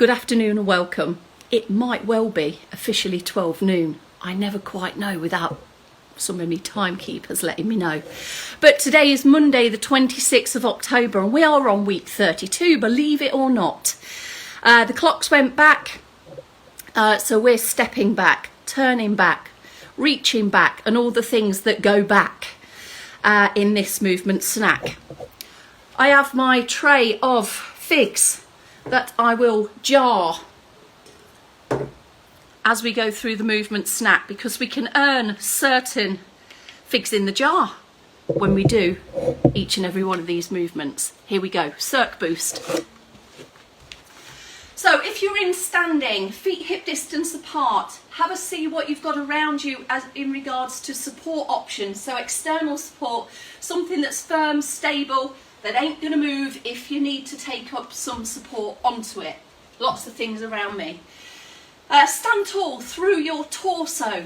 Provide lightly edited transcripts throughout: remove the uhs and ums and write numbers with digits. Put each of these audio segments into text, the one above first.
Good afternoon and welcome. It might well be officially 12 noon. I never quite know without some of my timekeepers letting me know. But today is Monday the 26th of October and we are on week 32, believe it or not. The clocks went back, so we're stepping back, turning back, reaching back and all the things that go back in this movement snack. I have my tray of figs that I will jar as we go through the movement snack, because we can earn certain figs in the jar when we do each and every one of these movements. Here we go, circ boost. So if you're in standing, feet hip distance apart, have a see what you've got around you as in regards to support options. So external support, something that's firm, stable, that ain't going to move if you need to take up some support onto it. Lots of things around me. Stand tall through your torso.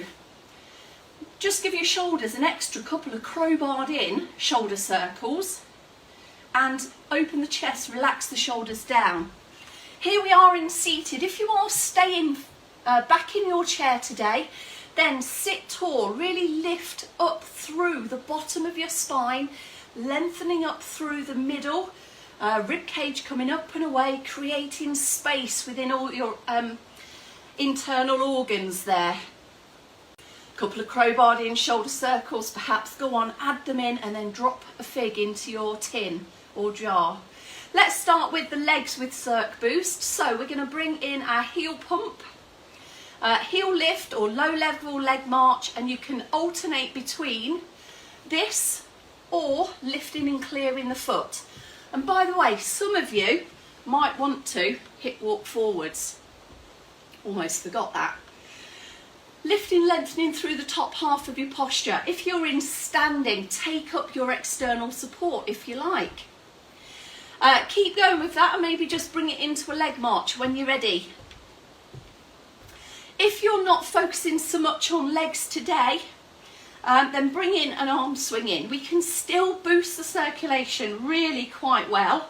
Just give your shoulders an extra couple of crowbarred in shoulder circles and open the chest, relax the shoulders down. Here we are in seated. If you are staying back in your chair today, then sit tall, really lift up through the bottom of your spine, lengthening up through the middle, rib cage coming up and away, creating space within all your internal organs there. A couple of crowbarred in shoulder circles, perhaps go on, add them in and then drop a fig into your tin or jar. Let's start with the legs with circ boost. So we're going to bring in our heel pump, heel lift or low level leg march, and you can alternate between this or lifting and clearing the foot. And by the way, some of you might want to hip walk forwards. Almost forgot that. Lifting, lengthening through the top half of your posture. If you're in standing, take up your external support if you like. Keep going with that and maybe just bring it into a leg march when you're ready. If you're not focusing so much on legs today, then bring in an arm swing in. We can still boost the circulation really quite well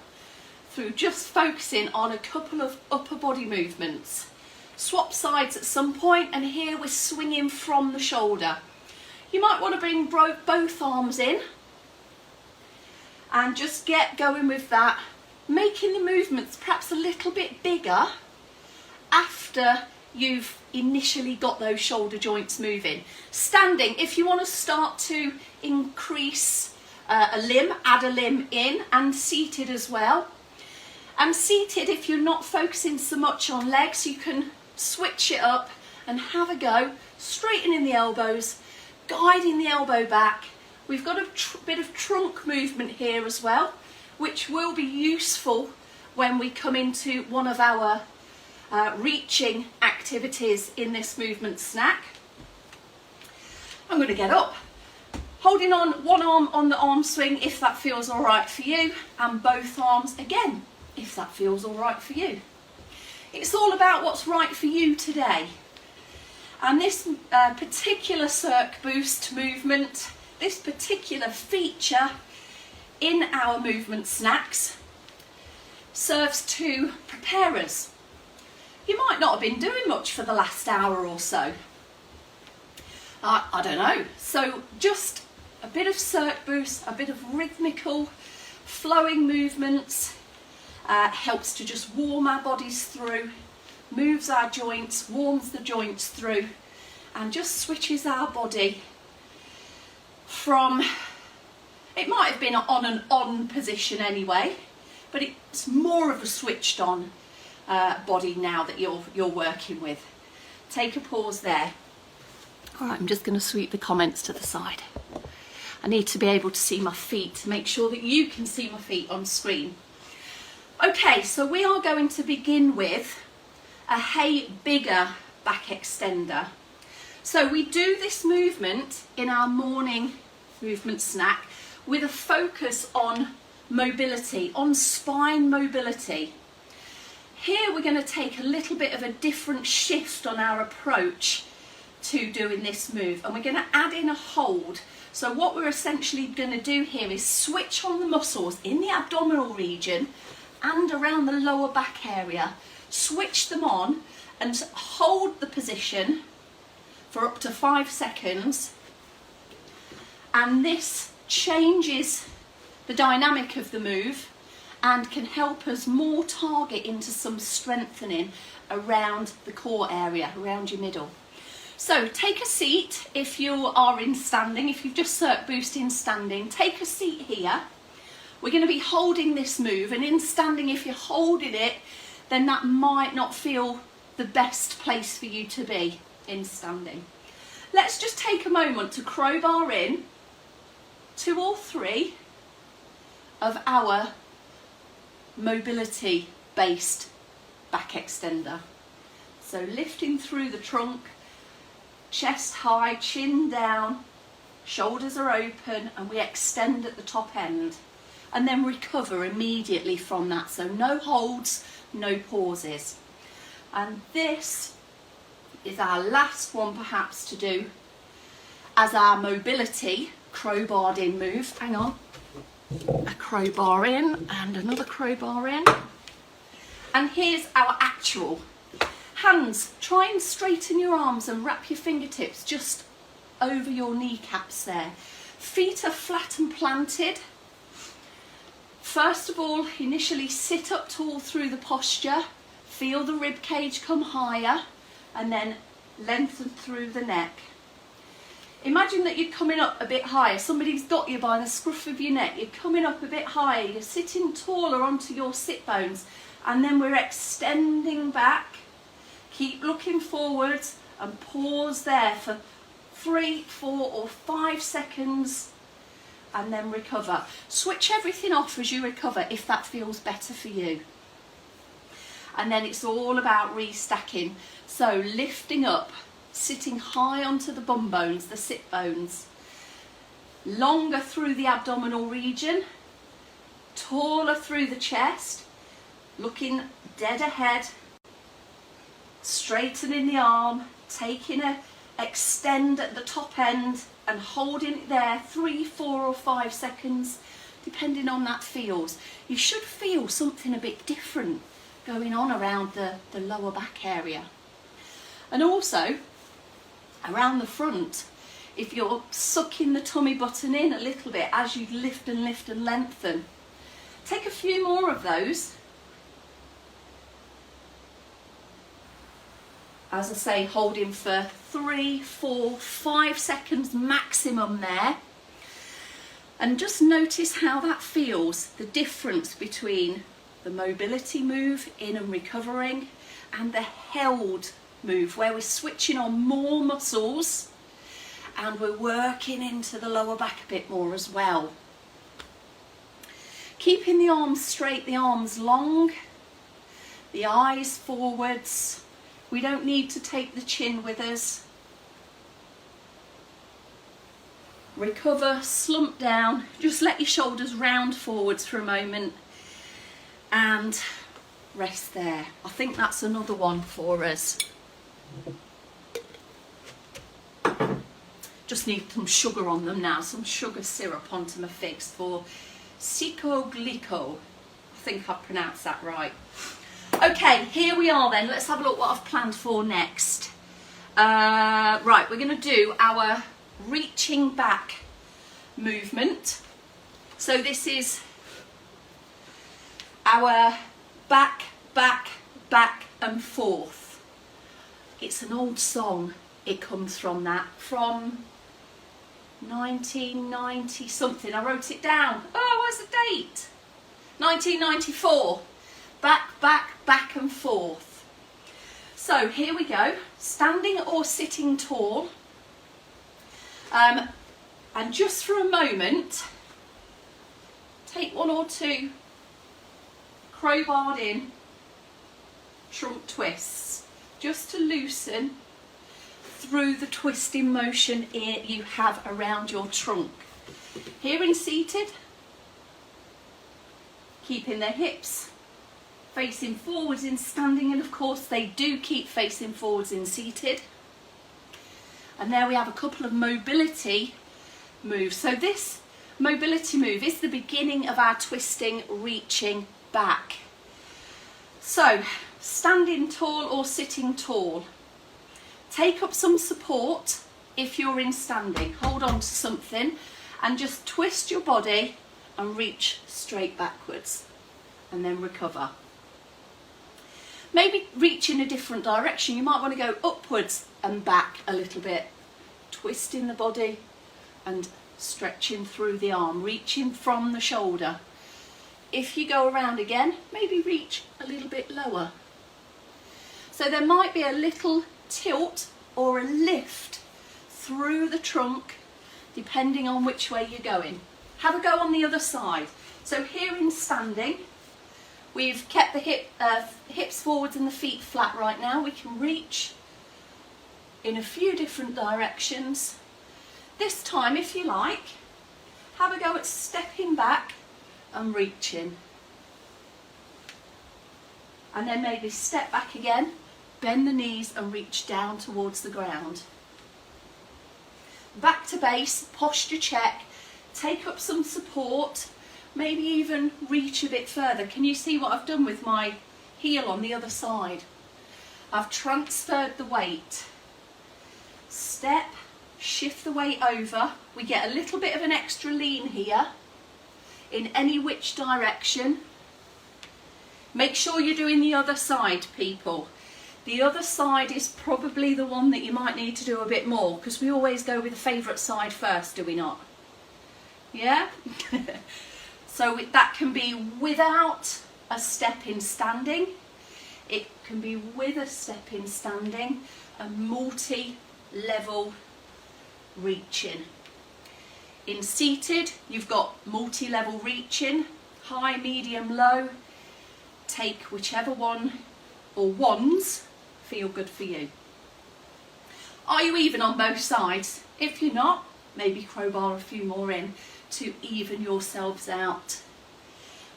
through just focusing on a couple of upper body movements. Swap sides at some point, and here we're swinging from the shoulder. You might want to bring both arms in and just get going with that, making the movements perhaps a little bit bigger after you've initially got those shoulder joints moving. Standing, if you want to start to increase a limb, add a limb in, and seated as well. And seated, if you're not focusing so much on legs, you can switch it up and have a go, straightening the elbows, guiding the elbow back. We've got a bit of trunk movement here as well, which will be useful when we come into one of our reaching activities in this movement snack. I'm going to get up, holding on one arm on the arm swing if that feels all right for you, and both arms again if that feels all right for you. It's all about what's right for you today. And this particular circ boost movement, this particular feature in our movement snacks serves to prepare us. You might not have been doing much for the last hour or so. I don't know. So just a bit of circ boost, a bit of rhythmical flowing movements helps to just warm our bodies through, moves our joints, warms the joints through, and just switches our body from, it might have been on an on position anyway, but it's more of a switched on body now that you're working with. Take a pause there. All right, I'm just going to sweep the comments to the side. I need to be able to see my feet to make sure that you can see my feet on screen. Okay, so we are going to begin with a hey bigger back extender. So we do this movement in our morning movement snack with a focus on mobility, on spine mobility. Here we're going to take a little bit of a different shift on our approach to doing this move, and we're going to add in a hold. So what we're essentially going to do here is switch on the muscles in the abdominal region and around the lower back area switch them on and hold the position for up to 5 seconds, and this changes the dynamic of the move and can help us more target into some strengthening around the core area, around your middle. So take a seat if you are in standing. If you've just circ boost in standing, take a seat here. We're going to be holding this move, and in standing, if you're holding it, then that might not feel the best place for you to be in standing. Let's just take a moment to crowbar in 2 or 3 of our mobility based back extender. So lifting through the trunk, chest high, chin down, shoulders are open, and we extend at the top end, and then recover immediately from that. So no holds, no pauses. And this is our last one perhaps to do as our mobility crowbarred in move. Hang on, a crowbar in and another crowbar in. And here's our actual. Hands, try and straighten your arms and wrap your fingertips just over your kneecaps there. Feet are flat and planted. First of all, initially sit up tall through the posture. Feel the rib cage come higher, and then lengthen through the neck. Imagine that you're coming up a bit higher. Somebody's got you by the scruff of your neck. You're coming up a bit higher. You're sitting taller onto your sit bones, and then we're extending back. Keep looking forwards and pause there for 3, 4 or 5 seconds, and then recover. Switch everything off as you recover if that feels better for you. And then it's all about restacking. So lifting up, sitting high onto the bum bones, the sit bones, longer through the abdominal region, taller through the chest, looking dead ahead, straightening the arm, taking a extend at the top end and holding it there 3, 4 or 5 seconds, depending on that feels. You should feel something a bit different going on around the lower back area. And also around the front, if you're sucking the tummy button in a little bit as you lift and lift and lengthen, take a few more of those. As I say, holding for 3, 4, 5 seconds maximum there. And just notice how that feels, the difference between the mobility move, in and recovering, and the held move, where we're switching on more muscles and we're working into the lower back a bit more as well. Keeping the arms straight, the arms long, the eyes forwards. We don't need to take the chin with us. Recover, slump down, just let your shoulders round forwards for a moment and rest there. I think that's another one for us. Just need some sugar on them now, some sugar syrup onto my figs for psychoglico. I think I pronounced that right. Okay, here we are then. Let's have a look what I've planned for next. Right, we're going to do our reaching back movement. So this is our back, back, back and forth. It's an old song. It comes from that, from 1990 something. I wrote it down. Oh, where's the date? 1994. Back, back, back and forth. So here we go. Standing or sitting tall. And just for a moment, take 1 or 2 crowbarred in trunk twists, just to loosen through the twisting motion you have around your trunk. Here in seated, keeping the hips facing forwards in standing, and of course they do keep facing forwards in seated. And there we have a couple of mobility moves. So this mobility move is the beginning of our twisting, reaching back. So standing tall or sitting tall. Take up some support if you're in standing. Hold on to something and just twist your body and reach straight backwards and then recover. Maybe reach in a different direction. You might want to go upwards and back a little bit. Twisting the body and stretching through the arm, reaching from the shoulder. If you go around again, maybe reach a little bit lower. So there might be a little tilt or a lift through the trunk depending on which way you're going. Have a go on the other side. So here in standing, we've kept the hips forwards and the feet flat right now. We can reach in a few different directions. This time, if you like, have a go at stepping back and reaching. And then maybe step back again, bend the knees and reach down towards the ground. Back to base, posture check, take up some support, maybe even reach a bit further. Can you see what I've done with my heel on the other side? I've transferred the weight. Step, shift the weight over. We get a little bit of an extra lean here in any which direction. Make sure you're doing the other side, people. The other side is probably the one that you might need to do a bit more, because we always go with the favourite side first, do we not? Yeah? So that can be without a step in standing. It can be with a step in standing, a multi-level reaching. In seated, you've got multi-level reaching, high, medium, low. Take whichever one or ones feel good for you. Are you even on both sides? If you're not, maybe crowbar a few more in to even yourselves out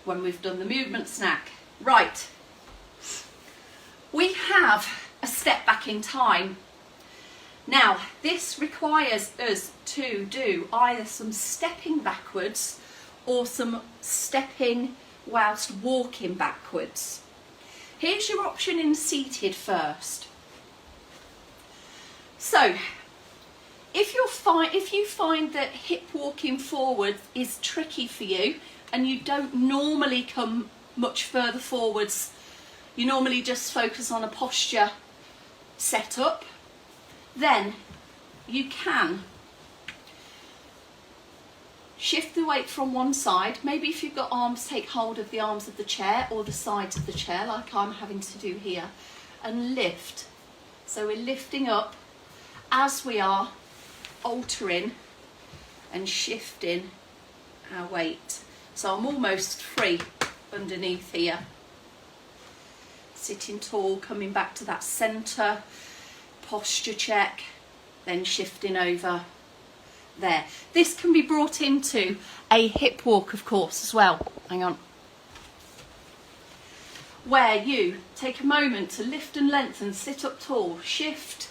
when we've done the movement snack. Right, we have a step back in time. Now, this requires us to do either some stepping backwards or some stepping whilst walking backwards. Here's your option in seated first. So, if you find that hip walking forward is tricky for you and you don't normally come much further forwards, you normally just focus on a posture setup, then you can shift the weight from one side. Maybe if you've got arms, take hold of the arms of the chair or the sides of the chair like I'm having to do here, and lift. So we're lifting up as we are altering and shifting our weight. So I'm almost free underneath here. Sitting tall, coming back to that centre, posture check, then shifting over there. This can be brought into a hip walk, of course, as well. Hang on. Where you take a moment to lift and lengthen, sit up tall, shift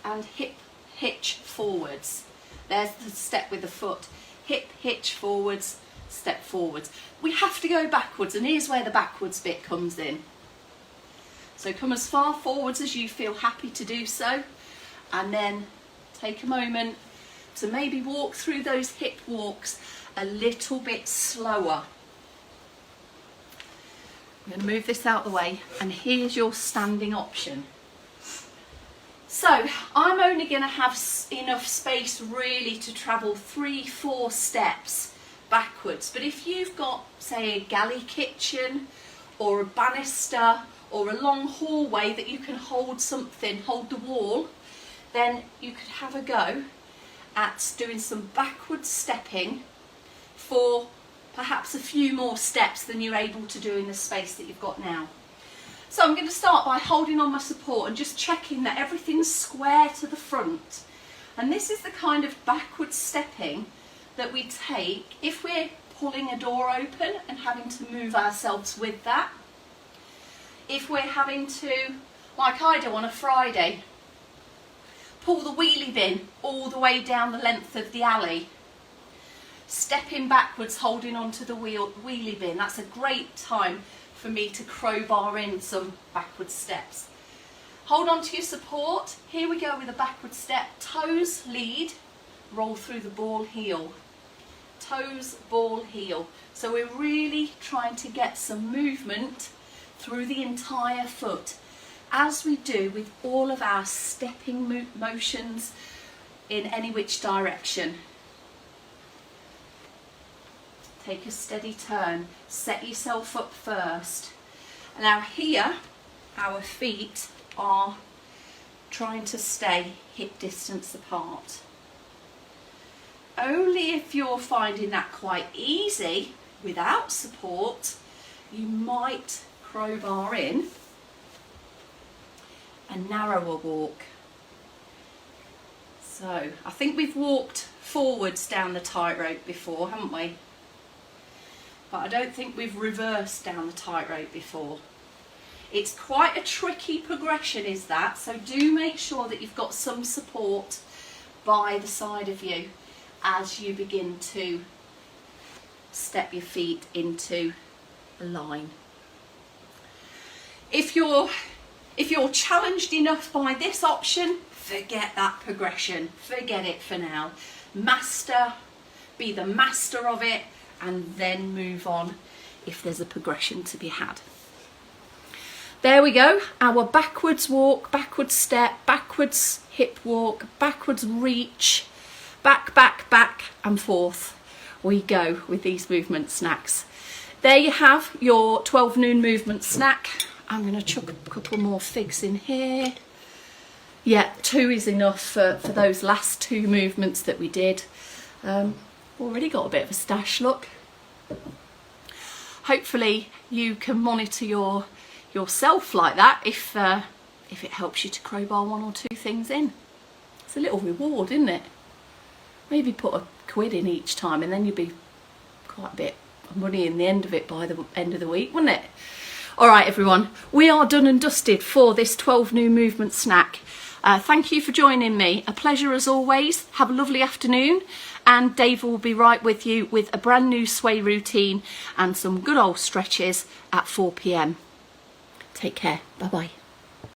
and hip hitch forwards. There's the step with the foot. Hip hitch forwards, step forwards. We have to go backwards, and here's where the backwards bit comes in. So come as far forwards as you feel happy to do so, and then take a moment to maybe walk through those hip walks a little bit slower. I'm going to move this out the way, and here's your standing option. So I'm only going to have enough space really to travel 3-4 steps backwards, but if you've got, say, a galley kitchen or a banister or a long hallway that you can hold something, hold the wall, then you could have a go at doing some backward stepping for perhaps a few more steps than you're able to do in the space that you've got now. So I'm going to start by holding on my support and just checking that everything's square to the front. And this is the kind of backward stepping that we take if we're pulling a door open and having to move ourselves with that. If we're having to, like I do on a Friday, pull the wheelie bin all the way down the length of the alley, stepping backwards, holding onto the wheelie bin. That's a great time for me to crowbar in some backward steps. Hold on to your support. Here we go with a backward step. Toes lead, roll through the ball heel. Toes, ball, heel. So we're really trying to get some movement through the entire foot, as we do with all of our stepping motions in any which direction. Take a steady turn, set yourself up first. Now here, our feet are trying to stay hip distance apart. Only if you're finding that quite easy without support, you might crowbar in a narrower walk. So I think we've walked forwards down the tightrope before, haven't we? But I don't think we've reversed down the tightrope before. It's quite a tricky progression, is that, so do make sure that you've got some support by the side of you as you begin to step your feet into a line. If you're challenged enough by this option, forget that progression, forget it for now. Be the master of it, and then move on if there's a progression to be had. There we go, our backwards walk, backwards step, backwards hip walk, backwards reach, back, back, back and forth we go with these movement snacks. There you have your 12 noon movement snack. I'm going to chuck a couple more figs in here. Yeah, 2 is enough for those last 2 movements that we did. Already got a bit of a stash, look. Hopefully you can monitor yourself like that if it helps you to crowbar 1 or 2 things in. It's a little reward, isn't it? Maybe put a £1 in each time and then you'd be quite a bit of money in the end of it by the end of the week, wouldn't it? All right, everyone, we are done and dusted for this 12 new movement snack. Thank you for joining me. A pleasure as always. Have a lovely afternoon, and Dave will be right with you with a brand new sway routine and some good old stretches at 4 p.m. Take care. Bye-bye.